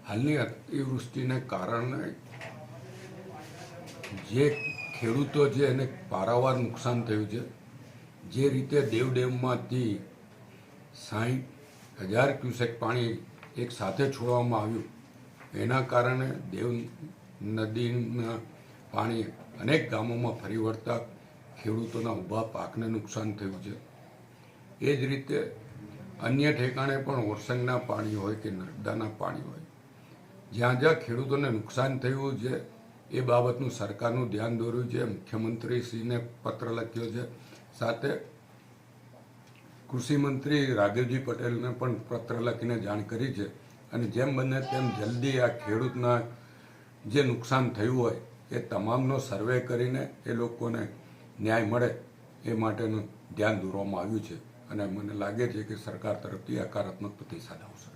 હાલની અતિવૃષ્ટિને કારણે જે ખેડૂતો છે એને પારાવાર નુકસાન થયું છે. જે રીતે દેવ ડેમમાંથી 60,000 ક્યુસેક પાણી એક સાથે છોડવામાં આવ્યું, એના કારણે દેવ નદીના પાણી અનેક ગામોમાં ફરી વળતા ખેડૂતોના ઊભા પાકને નુકસાન થયું છે. એ જ રીતે અન્ય ઠેકાણે પણ ઓરસંગના પાણી હોય કે નર્મદાના પાણી હોય, જ્યાં જ્યાં ખેડૂતોને નુકસાન થયું છે એ બાબતનું સરકારનું ધ્યાન દોર્યું છે. મુખ્યમંત્રીશ્રીને પત્ર લખ્યો છે, સાથે કૃષિમંત્રી રાઘવજી પટેલને પણ પત્ર લખીને જાણ કરી છે. અને જેમ બને તેમ જલ્દી આ ખેડૂતના જે નુકસાન થયું હોય એ તમામનો સર્વે કરીને એ લોકોને ન્યાય મળે એ માટેનું ધ્યાન દોરવામાં આવ્યું છે. અને મને લાગે છે કે સરકાર તરફથી હકારાત્મક પ્રતિસાદ આવશે.